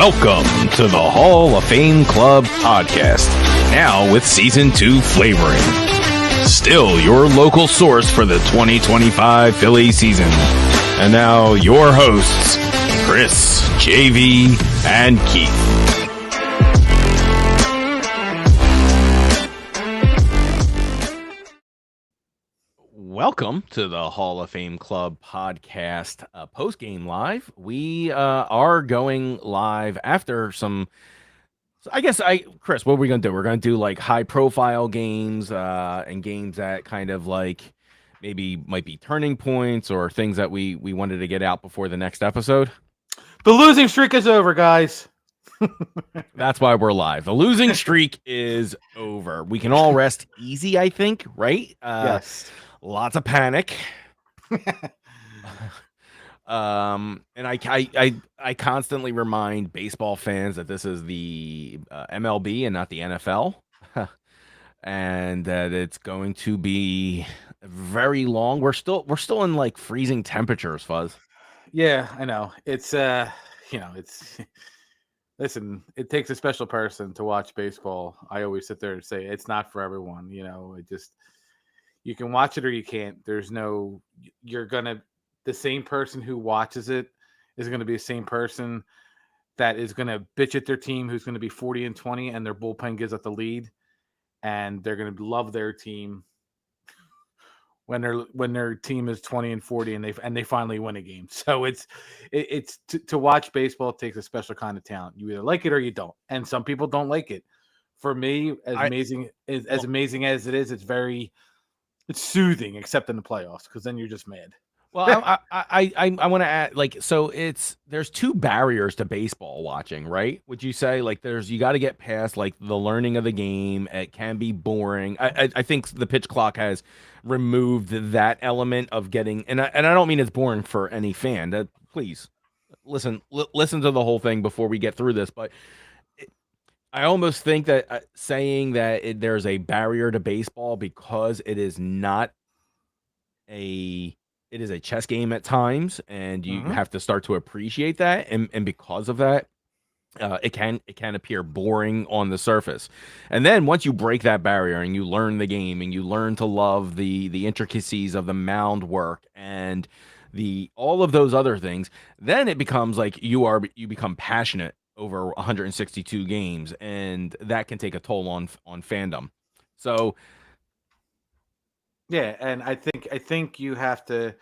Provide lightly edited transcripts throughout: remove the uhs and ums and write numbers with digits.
Welcome to the Hall of Fame Club podcast, now with Season 2 flavoring. Still your local source for the 2025 Phillies season. And now your hosts, Chris, JV, and Keith. Welcome to the Hall of Fame Club podcast post-game live. We are going live after some, Chris, what are we going to do? We're going to do like high-profile games and games that kind of like maybe might be turning points or things that we wanted to get out before the next episode. The losing streak is over, guys. That's why we're live. The losing streak is over. We can all rest easy, I think, right? Yes. Lots of panic. And I constantly remind baseball fans that this is the MLB and not the NFL, and that it's going to be very long. We're still in like freezing temperatures, Fuzz. Yeah, I know. It's listen, it takes a special person to watch baseball. I always sit there and say it's not for everyone. You can watch it or you can't. The same person who watches it is going to be the same person that is going to bitch at their team who's going to be 40-20 and their bullpen gives up the lead, and they're going to love their team when their team is 20-40 and they finally win a game. So to watch baseball takes a special kind of talent. You either like it or you don't, and some people don't like it. For me, amazing as it is, it's soothing, except in the playoffs, because then you're just mad. Well, I want to add, like, so there's two barriers to baseball watching, right? Would you say, like, you got to get past like the learning of the game. It can be boring. I think the pitch clock has removed that element of getting, and I don't mean it's boring for any fan. Please listen to the whole thing before we get through this, but I almost think that saying that there's a barrier to baseball because it is not it is a chess game at times, and you have to start to appreciate that, and because of that, it can appear boring on the surface. And then once you break that barrier and you learn the game and you learn to love the intricacies of the mound work and all of those other things, then it becomes like you become passionate over 162 games, and that can take a toll on fandom. So yeah, and I think you have to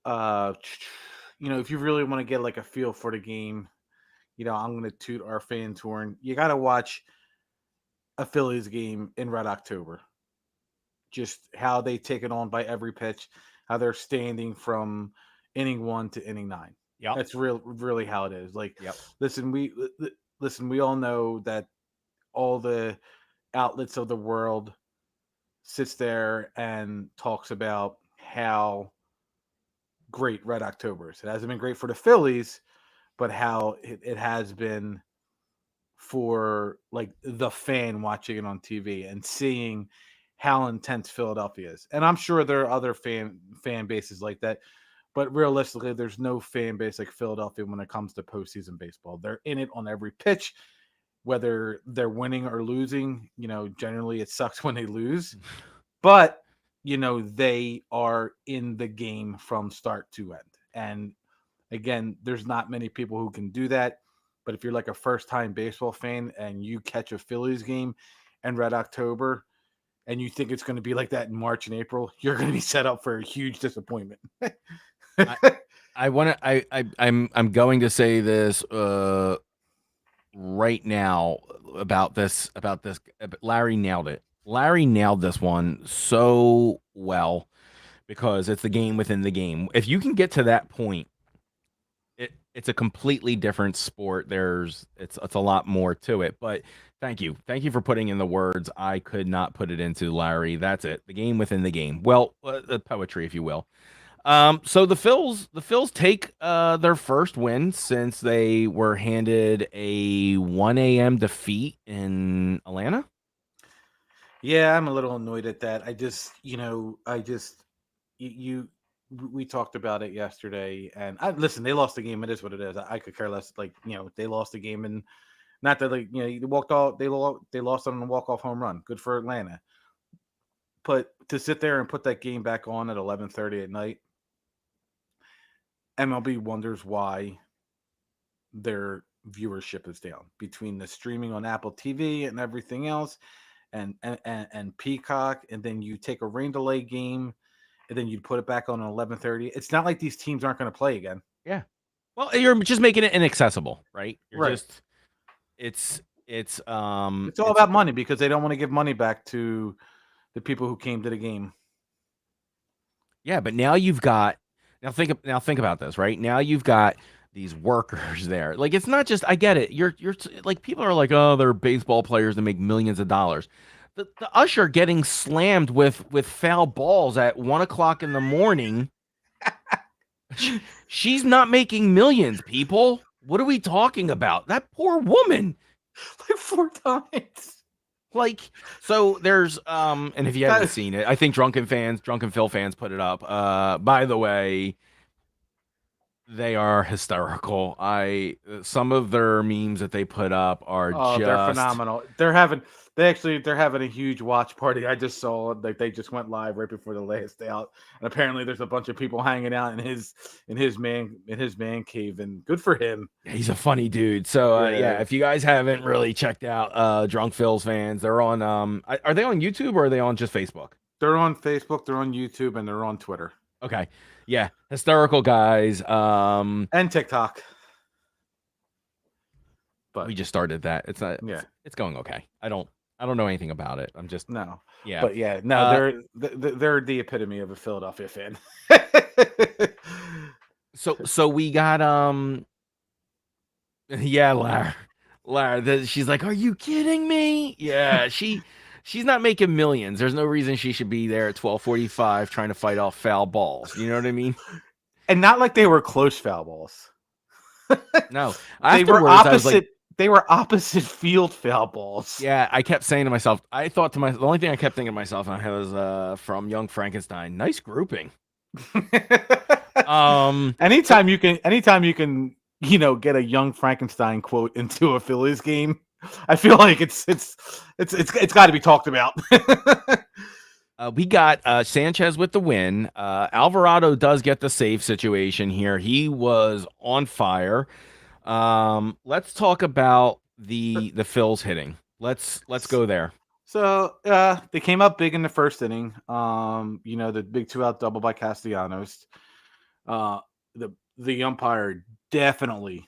if you really want to get like a feel for the game, I'm going to toot our fan horn. You got to watch a Phillies game in Red October. Just how they take it on by every pitch, how they're standing from inning 1 to inning 9. yeah, That's really how it is. Like, yep. listen, we all know that all the outlets of the world sits there and talks about how great Red October is. It hasn't been great for the Phillies, but how it has been for like the fan watching it on TV and seeing how intense Philadelphia is. And I'm sure there are other fan bases like that. But realistically, there's no fan base like Philadelphia when it comes to postseason baseball. They're in it on every pitch, whether they're winning or losing. Generally it sucks when they lose, but they are in the game from start to end. And again, there's not many people who can do that. But if you're like a first-time baseball fan and you catch a Phillies game in Red October and you think it's going to be like that in March and April, you're going to be set up for a huge disappointment. I'm going to say this right now about this. Larry nailed it. Larry nailed this one so well because it's the game within the game. If you can get to that point, it's a completely different sport. It's a lot more to it. But thank you for putting in the words. I could not put it into, Larry. That's it. The game within the game. Well, the poetry, if you will. So the Phils take their first win since they were handed a 1 a.m. defeat in Atlanta. Yeah, I'm a little annoyed at that. we talked about it yesterday, and listen, they lost the game. It is what it is. I could care less. Like, they lost the game, and not that, like, they walked off. They lost on a walk off home run. Good for Atlanta. But to sit there and put that game back on at 11:30 at night, MLB wonders why their viewership is down between the streaming on Apple TV and everything else, and Peacock, and then you take a rain delay game, and then you put it back on 11:30. It's not like these teams aren't going to play again. Yeah. Well, you're just making it inaccessible, right? You're Right. just it's It's all about money because they don't want to give money back to the people who came to the game. Yeah, but now you've got now think about this, right? Now you've got these workers there. Like, it's not just, I get it. You're like, people are like, oh, they're baseball players that make millions of dollars. The usher getting slammed with foul balls at 1 o'clock in the morning. She's not making millions, people. What are we talking about? That poor woman. Like 4 times. Like, so there's and if you haven't seen it, I think Drunken Phil fans put it up. By the way, they are hysterical. Some of their memes that they put up are they're phenomenal. They're having a huge watch party. I just saw, like, they just went live right before the last out, and apparently there's a bunch of people hanging out in his man cave, and good for him. He's a funny dude. So yeah, if you guys haven't really checked out Drunk Phil's fans, they're on are they on YouTube or are they on just Facebook? They're on Facebook, they're on YouTube, and they're on Twitter. Okay. Yeah, hysterical guys. And TikTok. But we just started that. It's not. Yeah. It's going okay. I don't know anything about it. I'm just no. Yeah. But yeah, no, they're the epitome of a Philadelphia fan. So we got yeah, Lara. She's like, are you kidding me? Yeah, she's not making millions. There's no reason she should be there at 12:45 trying to fight off foul balls. You know what I mean? And not like they were close foul balls. No, they were opposite. They were opposite field foul balls. Yeah, I kept saying to myself, the only thing I kept thinking to myself was from Young Frankenstein, nice grouping. Anytime you can, get a Young Frankenstein quote into a Phillies game, I feel like it's got to be talked about. We got Sanchez with the win. Alvarado does get the save situation here. He was on fire. Let's talk about the Phils hitting. Let's go there. So they came up big in the first inning. The big 2-out double by Castellanos. The umpire definitely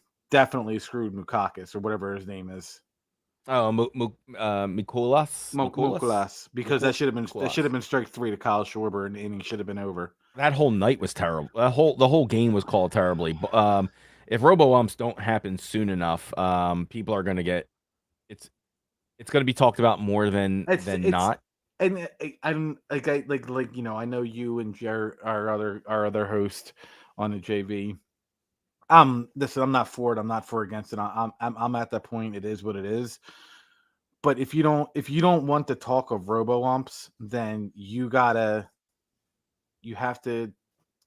screwed Mukakis or whatever his name is. Oh, Mikulas, because that should have been strike 3 to Kyle Schwarber, and the inning should have been over. That whole night was terrible. The whole game was called terribly. If robo-umps don't happen soon enough, people are going to get it's going to be talked about more than not. And I'm like I know you and our other host on the JV. Listen, I'm not for it. I'm not for against it. I'm at that point. It is what it is. But if you don't want the talk of robo-umps, then you have to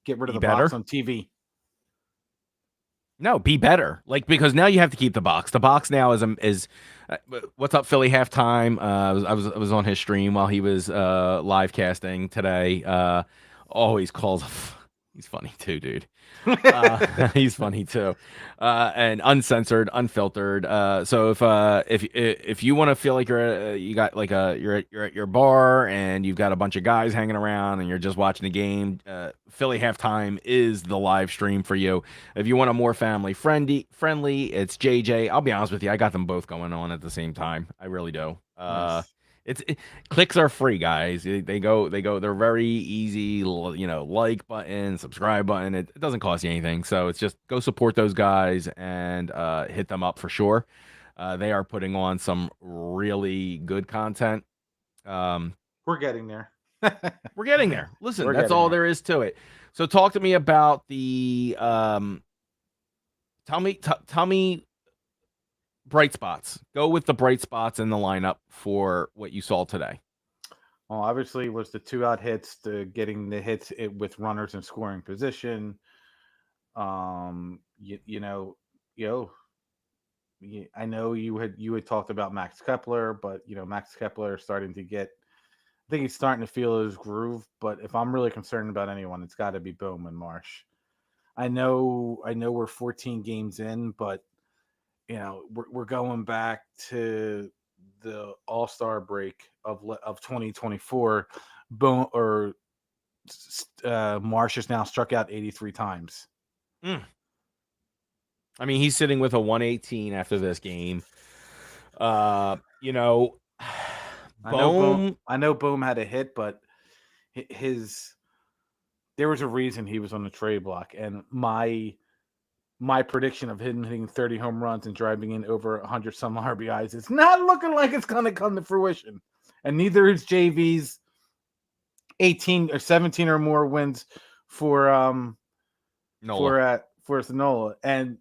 get rid of the box on TV. No, be better. Like, because now you have to keep the box. The box now is what's up, Philly halftime. I was on his stream while he was live casting today. Always calls. He's funny too, dude. He's funny too, and uncensored, unfiltered. So if you want to feel like you're at your bar and you've got a bunch of guys hanging around and you're just watching the game, Philly halftime is the live stream for you. If you want a more family friendly, it's JJ. I'll be honest with you, I got them both going on at the same time. I really do. Nice. Clicks are free, guys. They go. They're very easy. Like button, subscribe button. It doesn't cost you anything. So it's just go support those guys and hit them up for sure. They are putting on some really good content. We're getting there. We're getting there. Listen, that's all there is to it. So talk to me about the. Tell me. Bright spots. Go with the bright spots in the lineup for what you saw today. Well, obviously, it was the 2 out hits, the getting the hits with runners in scoring position. You know, you know, I know you had talked about Max Kepler, but Max Kepler is starting to get. I think he's starting to feel his groove. But if I'm really concerned about anyone, it's got to be Boom and Marsh. I know, we're 14 games in, but we're going back to the All Star break of 2024. Boom or Marsh has now struck out 83 times. Mm. I mean, he's sitting with a 118 after this game. You know, I know Boom. Bohm. I know Boom had a hit, but his there was a reason he was on the trade block, and my prediction of him hitting 30 home runs and driving in over 100 some RBIs is not looking like it's going to come to fruition, and neither is JV's 18 or 17 or more wins for Nola. for Sonola, and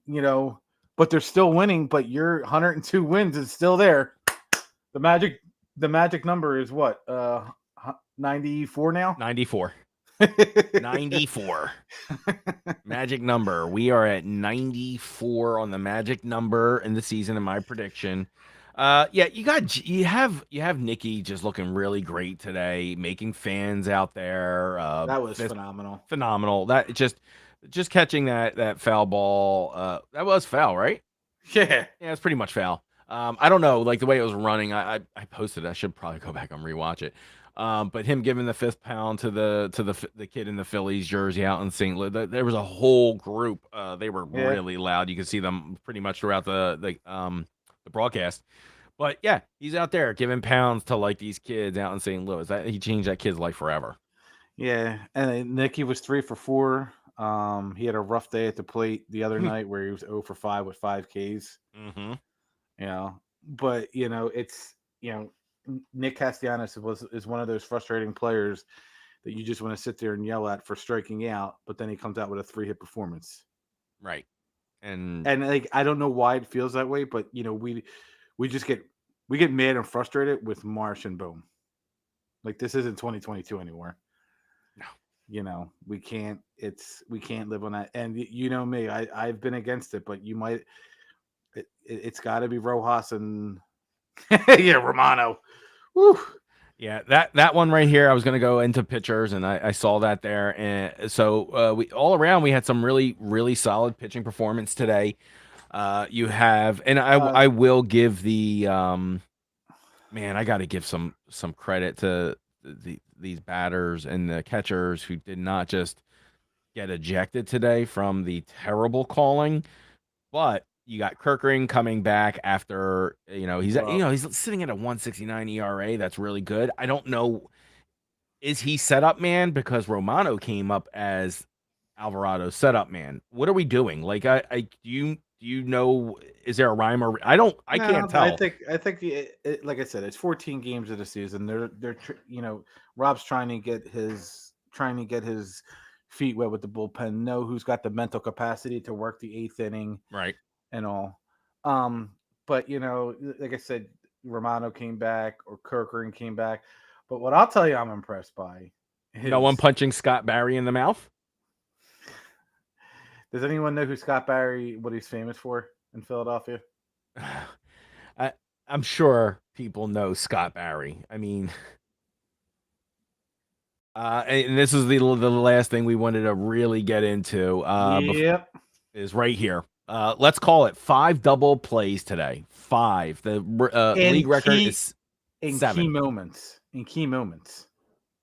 but they're still winning. But your 102 wins is still there. The magic number is what 94 now. 94. 94. Magic number. We are at 94 on the magic number in the season in my prediction. Yeah, you have Nikki just looking really great today, making fans out there. That was phenomenal. Phenomenal. That just catching that foul ball. That was foul, right? Yeah. Yeah, it's pretty much foul. I don't know, like the way it was running. I posted. I should probably go back and rewatch it. But him giving the fifth pound to the kid in the Phillies jersey out in St. Louis, there was a whole group. They were really loud. You could see them pretty much throughout the broadcast. But yeah, he's out there giving pounds to like these kids out in St. Louis. He changed that kid's life forever. Yeah, and Nicky was 3 for 4. He had a rough day at the plate the other night where he was 0 for 5 with 5 Ks. Mm-hmm. But it's Nick Castellanos is one of those frustrating players that you just want to sit there and yell at for striking out, but then he comes out with a 3-hit performance. Right. And like I don't know why it feels that way, but we just get mad and frustrated with Marsh and Boom. Like this isn't 2022 anymore. No. We can't live on that. And you know me, I've been against it, but it's got to be Rojas and yeah, Romano. Woo. Yeah, that one right here. I was gonna go into pitchers, and I saw that there, and so we all around we had some really solid pitching performance today. You have, and I will give the man. I got to give some credit to these batters and the catchers who did not just get ejected today from the terrible calling, but you got Kirkering coming back after he's sitting at a 1.69 ERA. That's really good. I don't know, is he setup man because Romano came up as Alvarado's setup man? What are we doing? Like do you know, is there a rhyme or I can't tell. I think like I said, it's 14 games of the season. They're Rob's trying to get his feet wet with the bullpen. Know who's got the mental capacity to work the 8th inning, Right. and all. But like I said, Romano came back or Kirkering came back. But what I'll tell you, I'm impressed by. No one punching Scott Barry in the mouth. Does anyone know who Scott Barry, what he's famous for in Philadelphia? I'm sure people know Scott Barry. I mean, and this is the last thing we wanted to really get into. Yep. Is right here. Let's call it 5 double plays today. 5. The league record is 7. In key moments.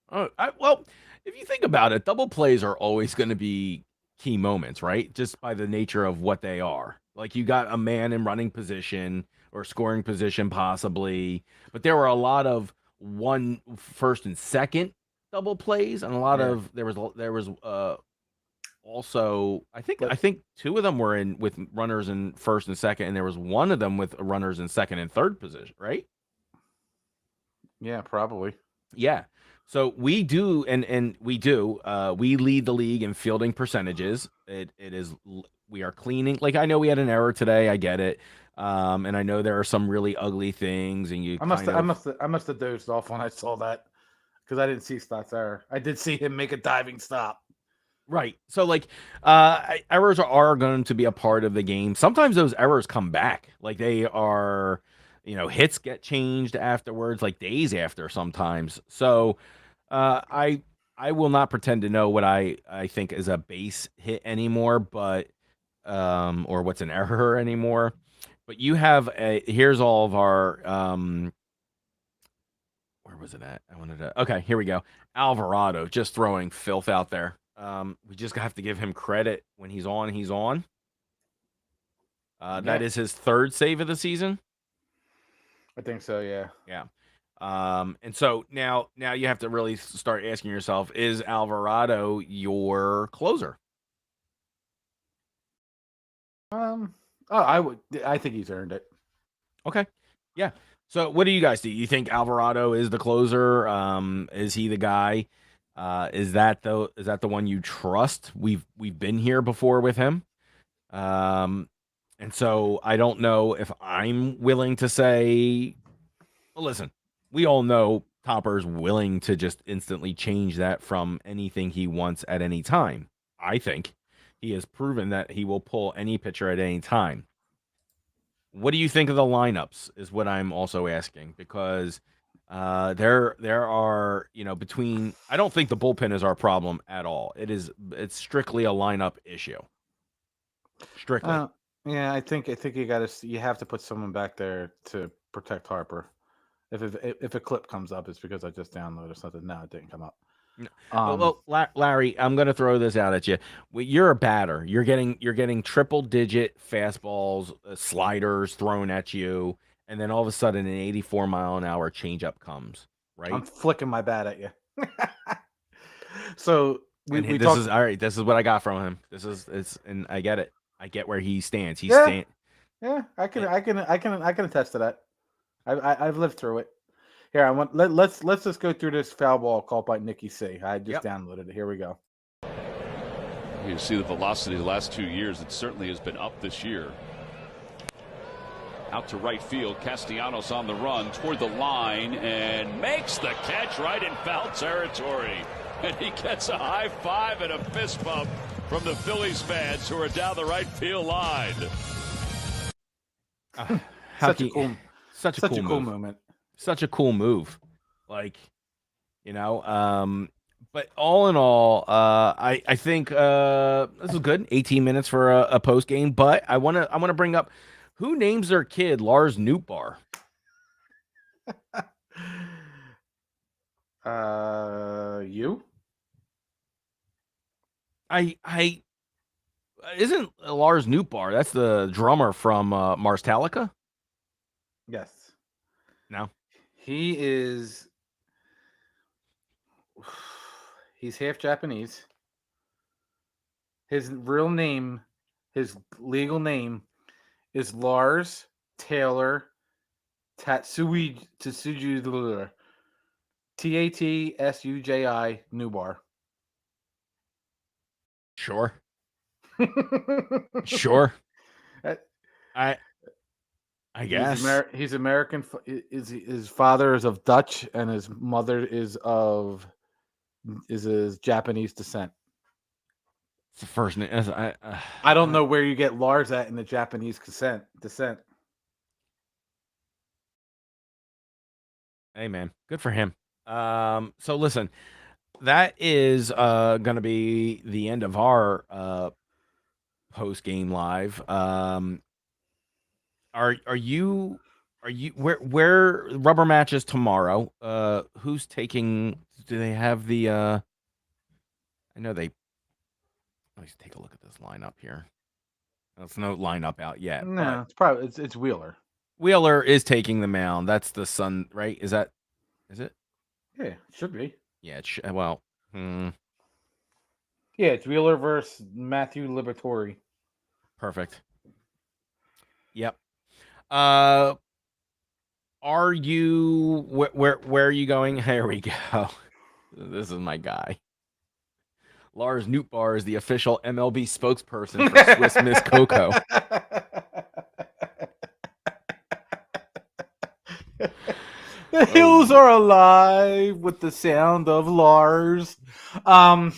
Well, if you think about it, double plays are always going to be key moments, right? Just by the nature of what they are. Like you got a man in running position or scoring position possibly, but there were a lot of first and second double plays, and a lot of there was also I think 2 of them were in with runners in first and second, and there was one of them with runners in second and third position, right? Yeah, probably. Yeah. So we do, and we do. We lead the league in fielding percentages. It is we are cleaning. Like I know we had an error today. I get it, and I know there are some really ugly things. And I must have dozed off when I saw that. because I didn't see Stott's error. I did see him make a diving stop. Right. So like errors are going to be a part of the game. Sometimes those errors come back. Like they are, hits get changed afterwards, like days after sometimes. So I will not pretend to know what I think is a base hit anymore, but or what's an error anymore. But here's all of our where was it at? I wanted to. Okay, here we go. Alvarado just throwing filth out there. We just have to give him credit. When he's on, he's on. That Yeah, is his third save of the season. I think so. Yeah. Yeah. And so now you have to really start asking yourself: is Alvarado your closer? Oh, I would. I think he's earned it. Okay. Yeah. So what do you guys do? You think Alvarado is the closer? Is he the guy? Is that the one you trust? We've been here before with him. And so I don't know if I'm willing to say, well, listen, we all know Topper's willing to just instantly change that from anything he wants at any time. I think he has proven that he will pull any pitcher at any time. What do you think of the lineups is what I'm also asking, because there are, between, I don't think the bullpen is our problem at all. It's strictly a lineup issue. Strictly. Yeah, I think you have to put someone back there to protect Harper. If a clip comes up, it's because I just downloaded something. No, it didn't come up. Well, Larry, I'm going to throw this out at you. You're a batter. You're getting triple digit fastballs, sliders thrown at you, and then all of a sudden an 84-mile-an-hour changeup comes. Right? I'm flicking my bat at you. So this is all right. This is what I got from him. And I get it. I get where he stands. Yeah, I can attest to that. I've lived through it. Here, let's just go through this foul ball called by Nicky C. I just downloaded it. Here we go. You see the velocity the last 2 years. It certainly has been up this year. Out to right field. Castellanos on the run toward the line and makes the catch right in foul territory. And he gets a high five and a fist bump from the Phillies fans who are down the right field line. Such a cool moment. Such a cool move. Like, but all in all, I think this is good. 18 minutes for a post game, but I want to bring up, who names their kid Lars Nootbaar? You? I isn't Lars Nootbaar. That's the drummer from Marstallica. Yes. No. He's half Japanese. His real name, his legal name, is Lars Taylor Tatsuji Tatsuji Nootbaar. Sure. Sure. I guess he's American. His father is of Dutch and his mother is Japanese descent. It's the first name. I don't know where you get Lars at in the Japanese descent. Hey man, good for him. So listen, that is going to be the end of our post game live. Are you where rubber matches tomorrow? Who's taking? Do they have the? I know they. Let's take a look at this lineup here. There's no lineup out yet. No, it's probably it's Wheeler. Wheeler is taking the mound. That's the Sun, right? Is it? Yeah, it should be. Yeah, well. Yeah, it's Wheeler versus Matthew Liberatore. Perfect. Yep. Are you where are you going? Here we go. This is my guy. Lars Nootbaar is the official MLB spokesperson for Swiss Miss Coco. The hills are alive with the sound of Lars. I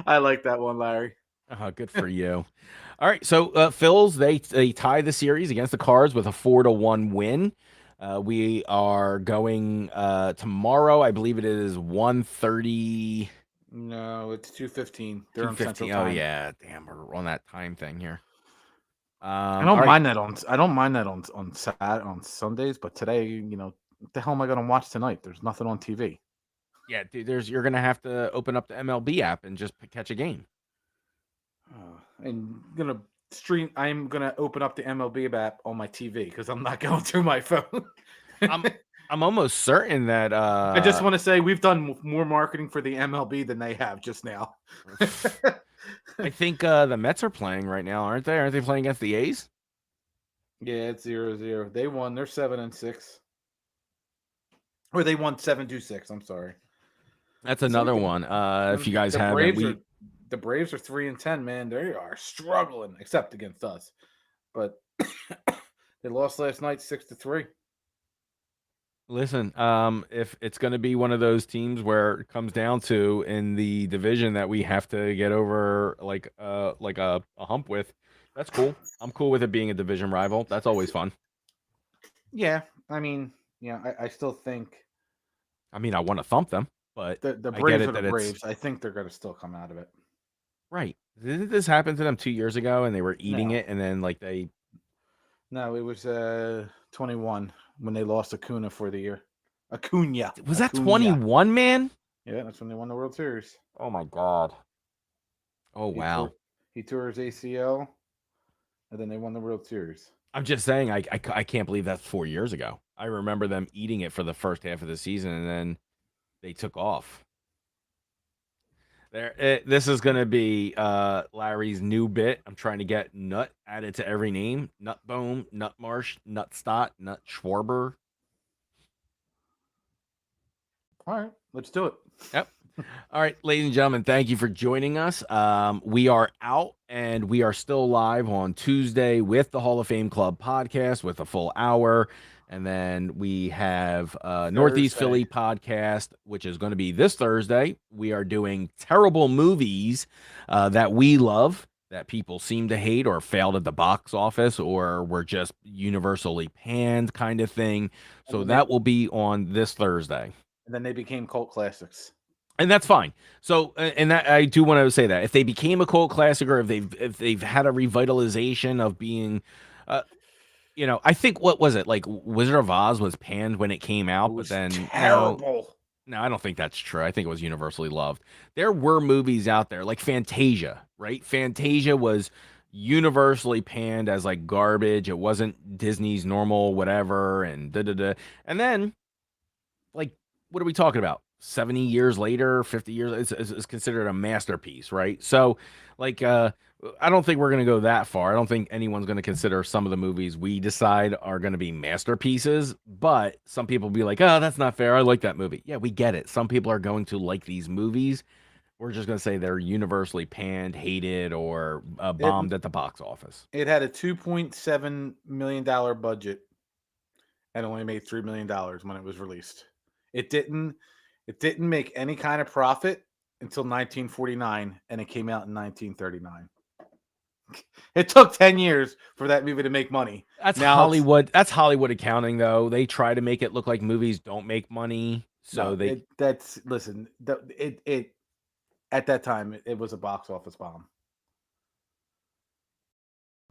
like that one, Larry. Good for you. All right, so Phils they tie the series against the Cards with a 4-1 win. We are going tomorrow. I believe it is 1:30. No, it's 2:15. They're on 2:15. Central Oh Time. yeah, damn, we're on that time thing here. I All don't right. mind that on Sundays, but today, what the hell am I going to watch tonight? There's nothing on TV. Yeah, dude, you're gonna have to open up the MLB app and just catch a game. I'm gonna open up the MLB app on my TV because I'm not going through my phone. I'm almost certain that I just want to say we've done more marketing for the MLB than they have just now. I think the Mets are playing right now, aren't they? Aren't they playing against the A's? Yeah, it's 0-0. They won. They're 7-6. Or they won 7-6. I'm sorry. That's another one. If you guys haven't, the Braves are 3-10. Man, they are struggling, except against us. But they lost last night 6-3. Listen, if it's going to be one of those teams where it comes down to in the division that we have to get over like a hump with, that's cool. I'm cool with it being a division rival. That's always fun. Yeah, I mean, I still think. I mean, I want to thump them, but the I get Braves it are the that Braves. I think they're going to still come out of it. right. Didn't this happen to them 2 years ago and they were eating No. it and then like they? No, it was 21 when they lost Acuna for the year. Acuna. Was that 21, man? Yeah, that's when they won the World Series. Oh my God. Oh wow. He tore his ACL, and then they won the World Series. I'm just saying, I can't believe that's 4 years ago. I remember them eating it for the first half of the season, and then they took off. This is going to be Larry's new bit. I'm trying to get Nut added to every name. Nutbone, Nutmarsh, Nutstott, Nut Schwarber. All right, let's do it. Yep. All right, ladies and gentlemen, thank you for joining us. We are out, and we are still live on Tuesday with the Hall of Fame Club podcast with a full hour. And then we have Northeast Philly podcast, which is going to be this Thursday. We are doing terrible movies that we love, that people seem to hate or failed at the box office or were just universally panned kind of thing. So that will be on this Thursday. And then they became cult classics. And that's fine. So, and that I do want to say that if they became a cult classic or if they've had a revitalization of being, I think what was it like? Wizard of Oz was panned when it came out, but then terrible. No, I don't think that's true. I think it was universally loved. There were movies out there like Fantasia, right? Fantasia was universally panned as like garbage. It wasn't Disney's normal whatever, and And then, like, what are we talking about? 70 years later, 50 years, it's considered a masterpiece, right? So, like, I don't think we're going to go that far. I don't think anyone's going to consider some of the movies we decide are going to be masterpieces, but some people will be like, oh, that's not fair. I like that movie. Yeah, we get it. Some people are going to like these movies. We're just going to say they're universally panned, hated, or bombed at the box office. It had a $2.7 million budget and only made $3 million when it was released. It didn't make any kind of profit until 1949, and it came out in 1939. It took 10 years for that movie to make money. That's Hollywood. That's Hollywood accounting, though. They try to make it look like movies don't make money. So at that time it was a box office bomb.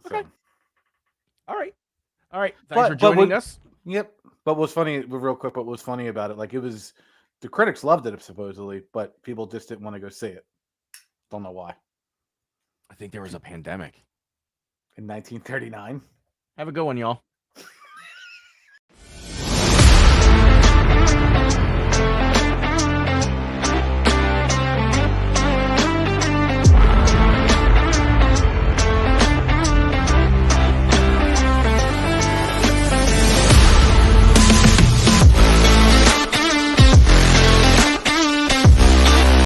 Okay. So. All right. Thanks for joining us. Yep. But what's funny, real quick, what was funny about it, like it was, the critics loved it supposedly, but people just didn't want to go see it. Don't know why. I think there was a pandemic. In 1939. Have a good one, y'all.